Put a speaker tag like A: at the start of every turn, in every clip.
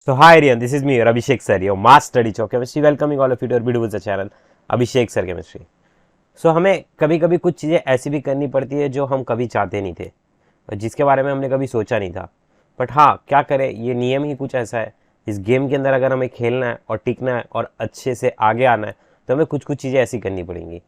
A: So hi everyone, this is me, Abhishek sir, your mass study of chemistry. Welcoming all of you to our beautiful channel, Abhishek sir chemistry. So हमें कभी कभी कुछ चीज़ें ऐसी भी करनी पड़ती है जो हम कभी चाहते नहीं थे और जिसके बारे में हमने कभी सोचा नहीं था. बट हाँ, क्या करें, ये नियम ही कुछ ऐसा है. इस गेम के अंदर अगर हमें खेलना है और टिकना है और अच्छे से आगे आना है तो हमें कुछ कुछ चीज़ें ऐसी करनी पड़ेंगी.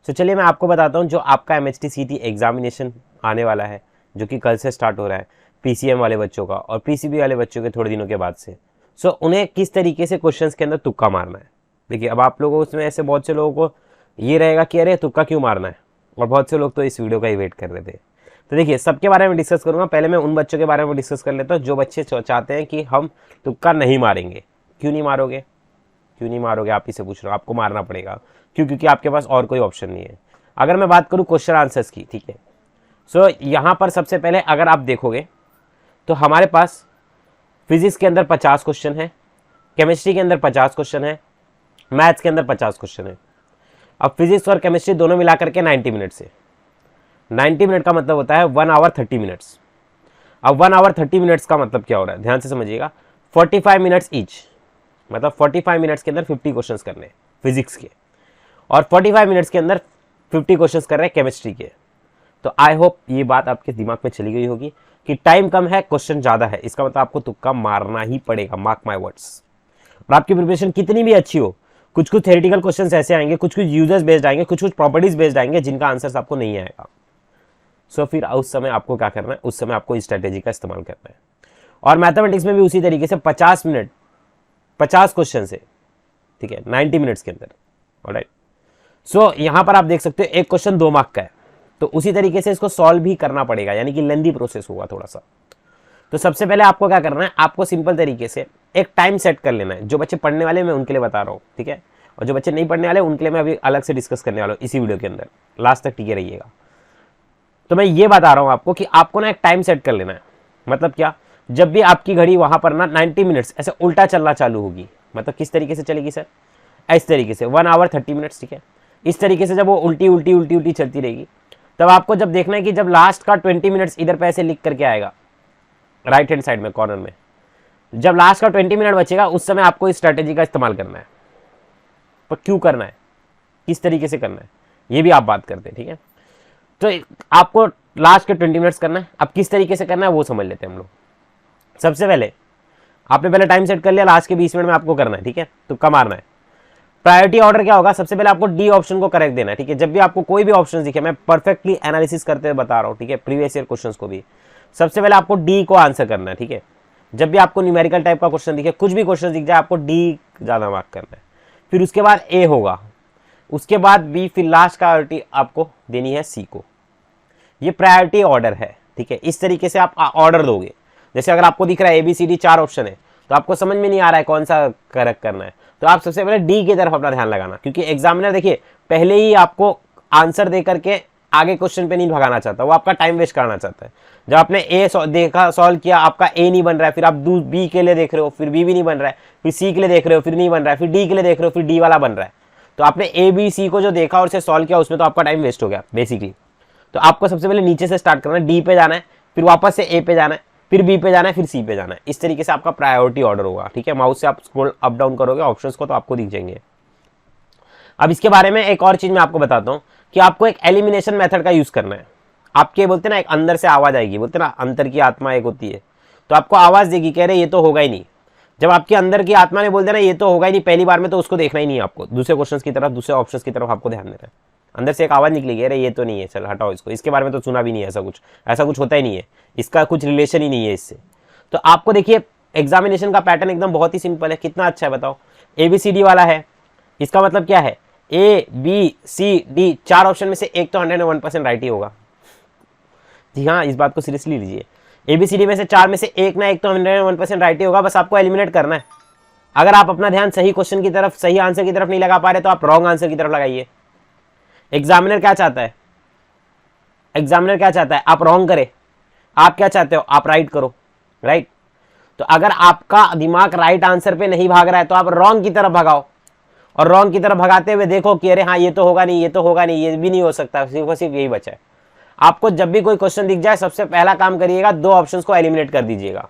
A: तो चलिए मैं आपको बताता हूँ जो आपका MHT-CT एग्जामिनेशन आने वाला है, जो कि कल से स्टार्ट हो रहा है PCM वाले बच्चों का और PCB वाले बच्चों के थोड़े दिनों के बाद से. सो उन्हें किस तरीके से क्वेश्चंस के अंदर तुक्का मारना है. देखिए, अब आप लोगों उसमें ऐसे बहुत से लोगों को ये रहेगा कि अरे तुक्का क्यों मारना है, और बहुत से लोग तो इस वीडियो का ही वेट कर रहे थे. तो देखिए, सबके बारे में डिस्कस करूंगा. पहले मैं उन बच्चों के बारे में डिस्कस कर लेता हूँ जो बच्चे चाहते हैं कि हम तुक्का नहीं मारेंगे. क्यों नहीं मारोगे, क्यों नहीं मारोगे, आप ही से पूछ रहे हो. आपको मारना पड़ेगा. क्यों? क्योंकि आपके पास और कोई ऑप्शन नहीं है. अगर मैं बात करूँ क्वेश्चन आंसर्स की, ठीक है, सो यहाँ पर सबसे पहले अगर आप देखोगे तो हमारे पास फिजिक्स के अंदर 50 क्वेश्चन है, केमिस्ट्री के अंदर 50 क्वेश्चन है, मैथ्स के अंदर 50 क्वेश्चन है. अब फिजिक्स और केमिस्ट्री दोनों मिलाकर के 90 मिनट से 90 मिनट का मतलब होता है 1 आवर 30 मिनट्स. अब 1 आवर 30 मिनट्स का मतलब क्या हो रहा है, ध्यान से समझिएगा. 45 मिनट्स ईच, मतलब 45 मिनट्स के अंदर 50 क्वेश्चन करने हैं फिजिक्स के, और 45 मिनट्स के अंदर 50 क्वेश्चन कर रहे हैं केमिस्ट्री के. तो आई होप ये बात आपके दिमाग में चली गई होगी कि टाइम कम है, क्वेश्चन ज़्यादा है, इसका मतलब आपको तुक्का मारना ही पड़ेगा. Mark my words. और आपकी प्रिपरेशन कितनी भी अच्छी हो, कुछ कुछ थ्योरेटिकल क्वेश्चंस ऐसे आएंगे, कुछ कुछ यूजर्स बेस्ड आएंगे, कुछ कुछ प्रॉपर्टीज बेस्ड आएंगे जिनका आंसर्स आपको नहीं आएगा. सो फिर उस समय आपको क्या करना है, उस समय आपको इस स्ट्रेटेजी का इस्तेमाल करना है. और मैथमेटिक्स में भी उसी तरीके से 50 मिनट 50 क्वेश्चन है, ठीक है, 90 मिनट्स के अंदर. ऑलराइट. सो यहाँ पर आप देख सकते हो एक क्वेश्चन 2 मार्क का है, तो उसी तरीके से इसको सॉल्व भी करना पड़ेगा, यानी कि लेंदी प्रोसेस होगा थोड़ा सा. तो सबसे पहले आपको क्या करना है, आपको सिंपल तरीके से एक टाइम सेट कर लेना है. जो बच्चे पढ़ने वाले मैं उनके लिए बता रहा हूँ, ठीक है, और जो बच्चे नहीं पढ़ने वाले उनके लिए मैं अभी अलग से डिस्कस करने वाला हूँ इसी वीडियो के अंदर. लास्ट तक टिके रहिएगा. तो मैं ये बता रहा हूँ आपको कि आपको ना एक टाइम सेट कर लेना है. मतलब क्या, जब भी आपकी घड़ी वहां पर ना 90 मिनट्स ऐसे उल्टा चलना चालू होगी, मतलब किस तरीके से चलेगी सर, इस तरीके से 1 आवर 30 मिनट्स, ठीक है. इस तरीके से जब वो उल्टी उल्टी उल्टी उल्टी चलती रहेगी, तब आपको जब देखना है कि जब लास्ट का 20 मिनट्स इधर पे ऐसे लिख करके आएगा राइट हैंड साइड में कॉर्नर में, जब लास्ट का 20 मिनट बचेगा उस समय आपको इस स्ट्रेटेजी का इस्तेमाल करना है. पर क्यों करना है, किस तरीके से करना है, ये भी आप बात करते हैं, ठीक है. तो आपको लास्ट के 20 मिनट्स करना है. अब किस तरीके से करना है वो समझ लेते हैं हम लोग. सबसे पहले आपने पहले टाइम सेट कर लिया, लास्ट के 20 मिनट में आपको करना है, ठीक है, तुक्का मारना है. प्रायोरिटी ऑर्डर क्या होगा, सबसे पहले आपको डी ऑप्शन को करेक्ट देना है, ठीक है. जब भी आपको कोई भी ऑप्शन दिखे, मैं परफेक्टली एनालिसिस करते हुए बता रहा हूँ, ठीक है, प्रीवियस ईयर क्वेश्चंस को भी, सबसे पहले आपको डी को आंसर करना है, ठीक है. जब भी आपको न्यूमेरिकल टाइप का क्वेश्चन दिखे, कुछ भी क्वेश्चन दिख जाए, आपको डी ज़्यादा मार्क करना है. फिर उसके बाद ए होगा, उसके बाद बी, फिर लास्ट का प्रायोरिटी आपको देनी है सी को. ये प्रायोरिटी ऑर्डर है, ठीक है. इस तरीके से आप ऑर्डर दोगे. जैसे अगर आपको दिख रहा है ABCD 4 ऑप्शन है, तो आपको समझ में नहीं आ रहा है कौन सा करेक्ट करना है, तो आप सबसे पहले डी की तरफ अपना ध्यान लगाना, क्योंकि एग्जामिनर देखिए पहले ही आपको आंसर दे करके आगे क्वेश्चन पे नहीं भगाना चाहता, वो आपका टाइम वेस्ट कराना चाहता है. जब आपने ए देखा, सॉल्व किया, आपका ए नहीं बन रहा है, फिर आप बी के लिए देख रहे हो, फिर बी भी नहीं बन रहा है, फिर सी के लिए देख रहे हो, फिर नहीं बन रहा है, फिर डी के लिए देख रहे हो, फिर डी वाला बन रहा है. तो आपने ABC को जो देखा और उसे सॉल्व किया, उसमें तो आपका टाइम वेस्ट हो गया बेसिकली. तो आपको सबसे पहले नीचे से स्टार्ट करना है, डी पे जाना है, फिर वापस से ए पे जाना है, फिर बी पे जाना है, फिर सी पे जाना है. इस तरीके से आपका प्रायोरिटी ऑर्डर होगा, ठीक है. माउस से आप स्क्रॉल अप डाउन करोगे ऑप्शंस को तो आपको दिख जाएंगे. अब इसके बारे में एक और चीज मैं आपको बताता हूं कि आपको एक एलिमिनेशन मेथड का यूज करना है. आपके बोलते ना एक अंदर से आवाज आएगी, बोलते ना अंतर की आत्मा एक होती है, तो आपको आवाज देगी, कह रहे ये तो होगा ही नहीं. जब आपके अंदर की आत्मा ने बोल देना ये तो होगा ही नहीं पहली बार में, तो उसको देखना ही नहीं है आपको, दूसरे क्वेश्चन की तरफ, दूसरे ऑप्शन की तरफ आपको ध्यान देना है. अंदर से एक आवाज निकलेगी, अरे ये तो नहीं है, चल हटाओ इसको, इसके बारे में तो सुना भी नहीं है, ऐसा कुछ होता ही नहीं है, इसका कुछ रिलेशन ही नहीं है इससे. तो आपको देखिए एग्जामिनेशन का पैटर्न एकदम बहुत ही सिंपल है. कितना अच्छा है बताओ. ABCD वाला है, इसका मतलब क्या है, ABCD 4 ऑप्शन में से एक तो 101% राइट ही होगा. जी हाँ, इस बात को सीरियसली लीजिए. ABCD में से 4 में से एक ना एक तो 101% राइट ही होगा. बस आपको एलिमिनेट करना है. अगर आप अपना ध्यान सही क्वेश्चन की तरफ, सही आंसर की तरफ नहीं लगा पा रहे, तो आप रॉन्ग आंसर की तरफ लगाइए. एग्जामिनर क्या चाहता है, एग्जामिनर क्या चाहता है, आप रॉन्ग करे. आप क्या चाहते हो, आप राइट करो, राइट. तो अगर आपका दिमाग राइट आंसर पे नहीं भाग रहा है तो आप रॉन्ग की तरफ भगाओ, और रॉन्ग की तरफ भगाते हुए देखो कि अरे हाँ ये तो होगा नहीं, ये तो होगा नहीं, ये भी नहीं हो सकता, सिर्फ और सिर्फ यही बचा है. आपको जब भी कोई क्वेश्चन दिख जाए, सबसे पहला काम करिएगा 2 ऑप्शंस को एलिमिनेट कर दीजिएगा.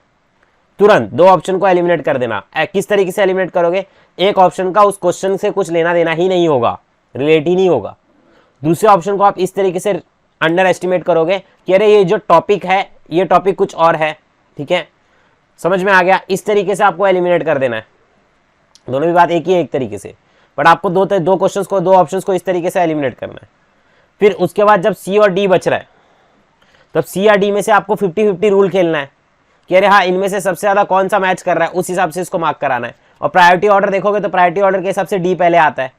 A: तुरंत 2 ऑप्शन को एलिमिनेट कर देना। किस तरीके से एलिमिनेट करोगे, एक ऑप्शन का उस क्वेश्चन से कुछ लेना देना ही नहीं होगा, रिलेट ही नहीं होगा। दूसरे ऑप्शन को आप इस तरीके से अंडर एस्टिमेट करोगे कि अरे ये जो टॉपिक है ये टॉपिक कुछ और है, ठीक है, समझ में आ गया। इस तरीके से आपको एलिमिनेट कर देना है। दोनों भी बात एक ही है एक तरीके से, बट आपको दो क्वेश्चंस को, 2 ऑप्शंस को इस तरीके से एलिमिनेट करना है। फिर उसके बाद जब सी और डी बच रहा है तब सी या डी में से आपको 50-50 रूल खेलना है कि अरे हाँ इनमें से सबसे ज़्यादा कौन सा मैच कर रहा है, उस हिसाब से इसको मार्क कराना है। और प्रायोरिटी ऑर्डर देखोगे तो प्रायोरिटी ऑर्डर के हिसाब से डी पहले आता है,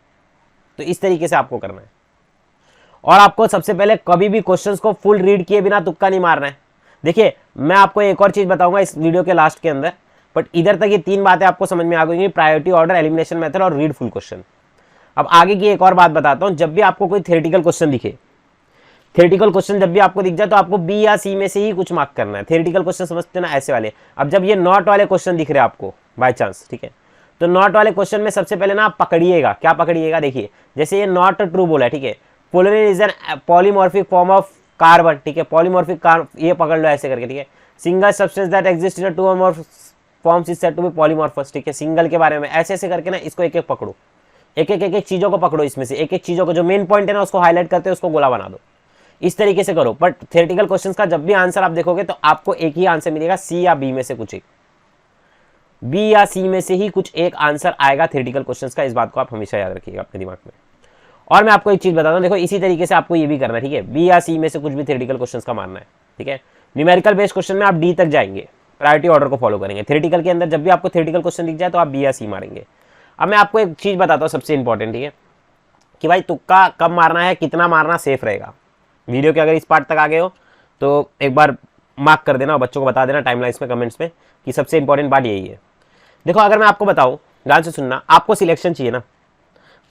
A: तो इस तरीके से आपको करना है। और आपको सबसे पहले कभी भी क्वेश्चंस को फुल रीड किए बिना तुक्का नहीं मारना है। देखिए मैं आपको एक और चीज़ बताऊंगा इस वीडियो के लास्ट के अंदर, बट इधर तक ये 3 बातें आपको समझ में आ गई, प्रायोरिटी ऑर्डर, एलिमिनेशन मेथड और रीड फुल क्वेश्चन। अब आगे की एक और बात बताता हूँ, जब भी आपको कोई थ्योरेटिकल क्वेश्चन दिखे, थ्योरेटिकल क्वेश्चन जब भी आपको दिख जाए तो आपको बी या सी में से ही कुछ मार्क करना है। थ्योरेटिकल क्वेश्चन समझते ना ऐसे वाले। अब जब ये नॉट वाले क्वेश्चन दिख रहे हैं आपको बाय चांस, ठीक है, तो नॉट वाले क्वेश्चन में सबसे पहले ना आप पकड़िएगा। क्या पकड़िएगा, देखिए जैसे ये नॉट ट्रू बोला है, ठीक है, fullerene is an polymorphic form of carbon, ठीक है, पॉलीमॉर्फिक कार्बन, ये पकड़ लो ऐसे करके, ठीक है। Single substance that exist in two और more forms is said to be polymorphous, ठीक है। सिंगल के बारे में ऐसे ऐसे करके ना इसको एक एक पकड़ो, एक एक चीजों को पकड़ो, इसमें से एक एक चीजों को जो मेन पॉइंट है ना उसको हाईलाइट करते हैं, उसको गोला बना दो, इस तरीके से करो। बट थ्योरेटिकल क्वेश्चंस का जब भी आंसर आप देखोगे तो आपको एक ही आंसर मिलेगा, सी या बी में से कुछ एक, बी या सी में से ही कुछ एक आंसर आएगा थ्योरेटिकल क्वेश्चंस का। इस बात को आप हमेशा याद रखिएगा अपने दिमाग में। और मैं आपको एक चीज बताता हूँ, देखो इसी तरीके से आपको ये भी करना है, ठीक है, बी या सी में से कुछ भी थ्योरेटिकल क्वेश्चंस का मारना है, ठीक है। न्यूमेरिकल बेस्ड क्वेश्चन में आप डी तक जाएंगे, प्रायोरिटी ऑर्डर को फॉलो करेंगे। थ्योरेटिकल के अंदर जब भी आपको थ्योरेटिकल क्वेश्चन दिख जाए तो आप बी या सी मारेंगे। अब मैं आपको एक चीज बताता हूँ सबसे इंपॉर्टेंट, ठीक है, कि भाई तुक्का कब मारना है, कितना मारना सेफ रहेगा। वीडियो के अगर इस पार्ट तक आ गए हो तो एक बार मार्क कर देना और बच्चों को बता देना टाइमलाइंस में, कमेंट्स में, कि सबसे इंपॉर्टेंट बात यही है। देखो अगर मैं आपको बताऊं, ध्यान से सुनना, आपको सिलेक्शन चाहिए ना,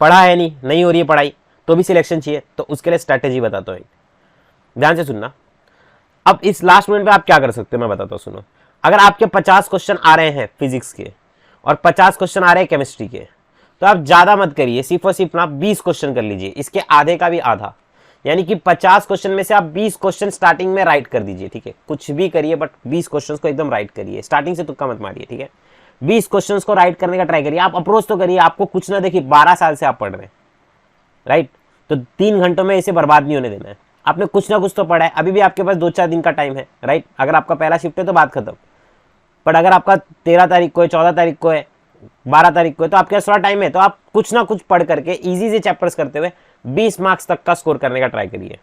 A: पढ़ा है नहीं हो रही है पढ़ाई तो भी सिलेक्शन चाहिए, तो उसके लिए स्ट्रैटेजी बताता हूँ, ध्यान से सुनना। अब इस लास्ट मिनट में आप क्या कर सकते हो मैं बताता हूँ, सुनो। अगर आपके 50 क्वेश्चन आ रहे हैं फिजिक्स के और 50 क्वेश्चन आ रहे हैं केमिस्ट्री के, तो आप ज़्यादा मत करिए, सिर्फ और सिर्फ ना 20 क्वेश्चन कर लीजिए, इसके आधे का भी आधा, यानी कि 50 क्वेश्चन में से आप 20 क्वेश्चन स्टार्टिंग में राइट कर दीजिए, ठीक है। कुछ भी करिए बट 20 क्वेश्चन को एकदम राइट करिए, स्टार्टिंग से तुक्का मत मारिए, ठीक है। 20 क्वेश्चन को राइट करने का ट्राई करिए, आप अप्रोच तो करिए, आपको कुछ ना, देखिए 12 साल से आप पढ़ रहे हैं, राइट, तो 3 घंटों में इसे बर्बाद नहीं होने देना है। आपने कुछ ना कुछ तो पढ़ा है, अभी भी आपके पास 2-4 दिन का टाइम है, राइट। अगर आपका पहला शिफ्ट है तो बात खत्म, बट अगर आपका 13 तारीख को है, 14 तारीख को है, 12 तारीख को है, तो आपके पास थोड़ा टाइम है, तो आप कुछ ना कुछ पढ़ करके इजी से चैप्टर्स करते हुए 20 मार्क्स तक का स्कोर करने का ट्राई करिए।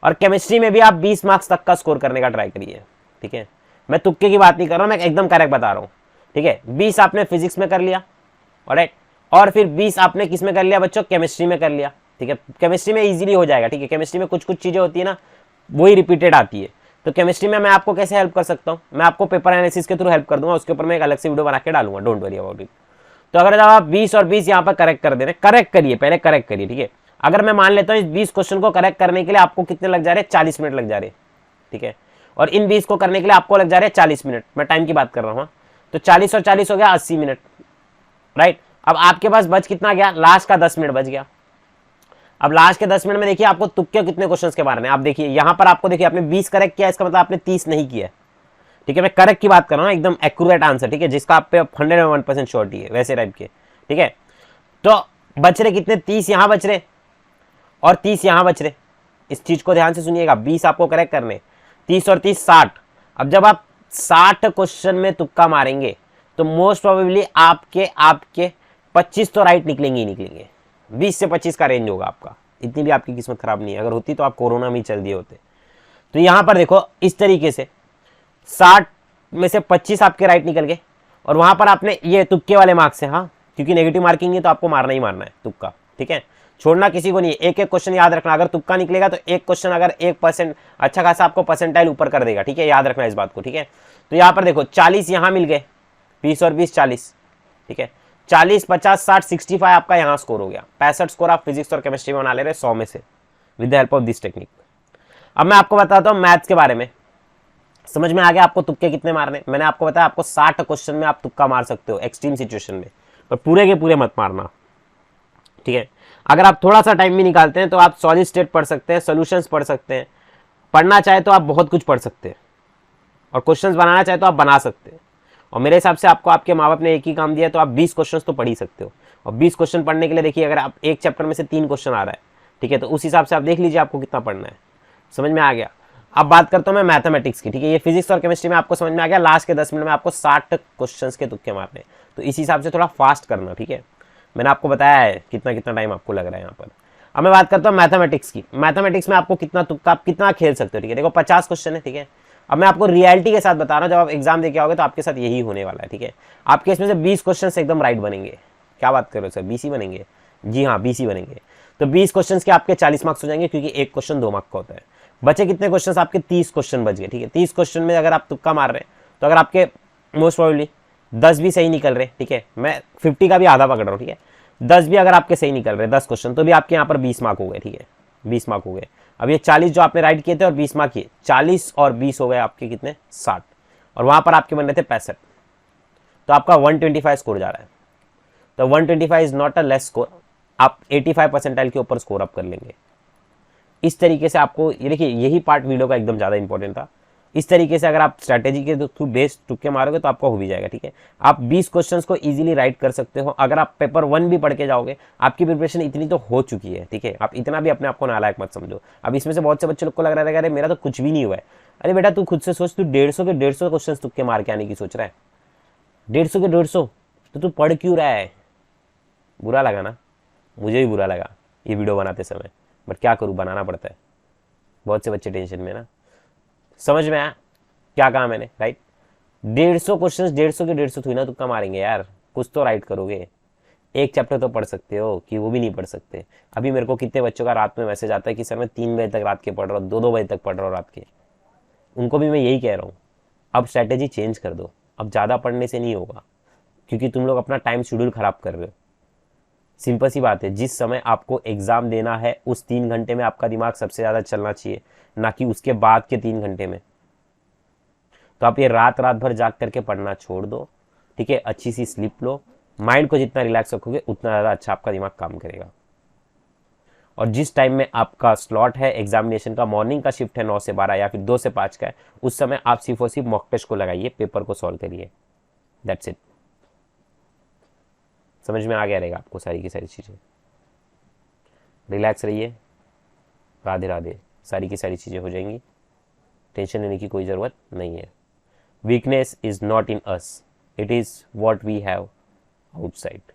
A: और केमिस्ट्री में भी आप 20 मार्क्स तक का स्कोर करने का ट्राई करिए, ठीक है। मैं तुक्के की बात नहीं कर रहा हूँ, मैं एकदम करेक्ट बता रहा हूँ, ठीक है। 20 आपने फिजिक्स में कर लिया, ऑलराइट, और फिर 20 आपने किस में कर लिया बच्चों, केमिस्ट्री में कर लिया, ठीक है। केमिस्ट्री में इजीली हो जाएगा, ठीक है। केमिस्ट्री में कुछ कुछ चीज़ें होती है ना वही रिपीटेड आती है, तो केमिस्ट्री में मैं आपको कैसे हेल्प कर सकता हूँ, मैं आपको पेपर एनालिसिस के थ्रू हेल्प कर दूंगा, उसके ऊपर मैं एक अलग से वीडियो बना के डालूंगा, डोंट वरी अबाउट इट। तो अगर आप 20 और 20 यहाँ पर करेक्ट कर दे रहे, करेक्ट करिए, पहले करेक्ट करिए, ठीक है। अगर मैं मान लेता हूँ इस 20 क्वेश्चन को करेक्ट करने के लिए आपको कितने लग जा रहे हैं, 40 मिनट लग जा रहे हैं, ठीक है। और इन 20 को करने के लिए आपको लग जा रहे हैं 40 मिनट, मैं टाइम की बात कर रहा हूँ, तो 40 और 40 हो गया 80 मिनट, राइट। अब आपके पास बच कितना गया, लास्ट का 10 मिनट बच गया। अब लास्ट के 10 मिनट में देखिए आपको तुक्के कितने क्वेश्चंस के बारे में, आप देखिए यहाँ पर आपको, देखिए आपने 20 करेक्ट किया, इसका मतलब आपने 30 नहीं किया, ठीक है। मैं करेक्ट की बात कर रहा हूँ, एकदम एक्यूरेट आंसर, ठीक है, जिसका आप पे 101% श्योरिटी है, वैसे टाइप के, ठीक है। तो बच रहे कितने, 30 यहाँ बच रहे और 30 यहाँ बच रहे। इस चीज को ध्यान से सुनिएगा, 20 आपको करेक्ट करने, 30 और 30 60। अब जब आप 60 क्वेश्चन में तुक्का मारेंगे तो मोस्ट प्रोबेबली आपके 25 तो राइट निकलेंगे ही निकलेंगे, 20 से 25 का रेंज होगा आपका। इतनी भी आपकी किस्मत खराब नहीं है, अगर होती तो आप कोरोना में ही चल दिए होते। तो यहाँ पर देखो इस तरीके से 60 में से 25 आपके राइट निकल गए, और वहां पर आपने ये तुक्के वाले मार्क्स है, हाँ, क्योंकि नेगेटिव मार्किंग है तो आपको मारना ही मारना है तुक्का, ठीक है, छोड़ना किसी को नहीं है। एक एक क्वेश्चन याद रखना, अगर तुक्का निकलेगा तो एक क्वेश्चन अगर 1% अच्छा खासा आपको परसेंटाइल ऊपर कर देगा, ठीक है, याद रखना इस बात को, ठीक है। तो यहाँ पर देखो 40 यहाँ मिल गए, 20 और 20 40, ठीक है, 40 50 60 65 आपका यहाँ स्कोर हो गया। 65 स्कोर आप फिजिक्स और केमिस्ट्री में बना ले रहे 100 में से, with the help of this technique. अब मैं आपको बताता हूँ मैथ्स के बारे में, समझ में आ गया आपको तुक्के कितने मारने। मैंने आपको बताया आपको 60 क्वेश्चन में आप तुक्का मार सकते हो एक्सट्रीम सिचुएशन में, पर पूरे के पूरे मत मारना, ठीक है। अगर आप थोड़ा सा टाइम भी निकालते हैं तो आप सॉलिड स्टेट पढ़ सकते हैं, सॉल्यूशंस पढ़ सकते हैं, पढ़ना चाहे तो आप बहुत कुछ पढ़ सकते हैं, और क्वेश्चंस बनाना चाहे तो आप बना सकते हैं। और मेरे हिसाब से आपको आपके माँ बाप ने एक ही काम दिया, तो आप 20 क्वेश्चन तो पढ़ ही सकते हो। और 20 क्वेश्चन पढ़ने के लिए देखिए, अगर आप एक चैप्टर में से 3 क्वेश्चन आ रहा है, ठीक है, तो उस हिसाब से आप देख लीजिए आपको कितना पढ़ना है। समझ में आ गया। अब बात करता हूँ मैं मैथमेटिक्स की, ठीक है। ये फिजिक्स और केमिस्ट्री में आपको समझ में आ गया। लास्ट के 10 मिनट में आपको 60 क्वेश्चंस के तुक्के मारने, तो इस हिसाब से थोड़ा फास्ट करना, ठीक है। मैंने आपको बताया है कितना कितना टाइम आपको लग रहा है यहाँ पर। अब मैं बात करता हूँ मैथमेटिक्स की। मैथमेटिक्स में आपको कितना तुक्का, आप कितना खेल सकते हो, ठीक है। देखो 50 क्वेश्चन है, ठीक है। अब मैं आपको रियलिटी के साथ बता रहा हूँ, जब आप एग्जाम देके आओगे तो आपके साथ यही होने वाला है, ठीक है। आपके इसमें से 20 क्वेश्चन एकदम राइट बनेंगे। क्या बात कर रहे हो सर, 20 ही बनेंगे? जी हाँ, 20 ही बनेंगे। तो 20 क्वेश्चन के आपके 40 मार्क्स हो जाएंगे, क्योंकि एक क्वेश्चन 2 मार्क का होता है। बचे कितने क्वेश्चन आपके? 30 क्वेश्चन बच गए, ठीक है। 30 क्वेश्चन में अगर आप तुक्का मार रहे हैं, तो अगर आपके मोस्ट प्रोबेबली 10 भी सही निकल रहे, ठीक है, मैं 50 का भी आधा पकड़ रहा हूँ, ठीक है, 10 भी अगर आपके सही निकल रहे 10 क्वेश्चन, तो भी आपके यहाँ पर 20 मार्क हो गए, ठीक है, 20 मार्क हो गए। अब ये 40 जो आपने राइट किए थे और 20 मार्क किए, 40 और 20 हो गए आपके कितने? 60। और वहां पर आपके बन रहे थे 65, तो आपका 125 स्कोर जा रहा है। तो 125 is not a less score, आप 85 परसेंटाइल के ऊपर स्कोर अप कर लेंगे। इस तरीके से आपको ये देखिए, यही पार्ट वीडियो का एकदम ज़्यादा इंपॉर्टेंट था। इस तरीके से अगर आप स्ट्रैटेजी के थ्रू बेस तुक्के मारोगे तो आपका हो भी जाएगा, ठीक है। आप 20 क्वेश्चंस को इजीली राइट कर सकते हो। अगर आप पेपर 1 भी पढ़ के जाओगे, आपकी प्रिपरेशन इतनी तो हो चुकी है, ठीक है। आप इतना भी अपने आप को नालायक मत समझो। अब इसमें से बहुत से बच्चे लोग को लग रहा है अरे मेरा तो कुछ भी नहीं हुआ है। अरे बेटा तू खुद से सोच, तू 150 के 150 क्वेश्चन तुक्के मार के आने की सोच रहा है, 150 के 150, तो तू पढ़ क्यों रहा है? बुरा लगा ना? मुझे भी बुरा लगा ये वीडियो बनाते समय, बट क्या करूँ, बनाना पड़ता है। बहुत से बच्चे टेंशन में ना। समझ में आया क्या कहा मैंने, राइट? 150 क्वेश्चन, 150 के 150 थोड़ी ना तुक्का मारेंगे यार, कुछ तो राइट करोगे। एक चैप्टर तो पढ़ सकते हो, कि वो भी नहीं पढ़ सकते? अभी मेरे को कितने बच्चों का रात में मैसेज आता है कि सर मैं 3 बजे तक रात के पढ़ रहा हूँ, 2-2 बजे तक पढ़ रहा हूँ रात के। उनको भी मैं यही कह रहा हूँ, अब स्ट्रैटेजी चेंज कर दो। अब ज़्यादा पढ़ने से नहीं होगा, क्योंकि तुम लोग अपना टाइम शेड्यूल खराब कर रहे हो। सिंपल सी बात है, जिस समय आपको एग्जाम देना है उस 3 घंटे में आपका दिमाग सबसे ज़्यादा चलना चाहिए, ना कि उसके बाद के 3 घंटे में। तो आप ये रात रात भर जाग करके पढ़ना छोड़ दो, ठीक है। अच्छी सी स्लीप लो, माइंड को जितना रिलैक्स रखोगे उतना ज़्यादा अच्छा आपका दिमाग काम करेगा। और जिस टाइम में आपका स्लॉट है एग्जामिनेशन का, मॉर्निंग का शिफ्ट है 9 से 12 या फिर 2 से 5 का है, उस समय आप सिर्फ और सिर्फ मॉक टेस्ट को लगाइए, पेपर को सॉल्व करिए, दैट्स इट। समझ में आ गया रहेगा आपको सारी की सारी चीज़ें। रिलैक्स रहिए, राधे राधे, सारी की सारी चीज़ें हो जाएंगी, टेंशन लेने की कोई ज़रूरत नहीं है। Weakness is not in us, it is what we have outside.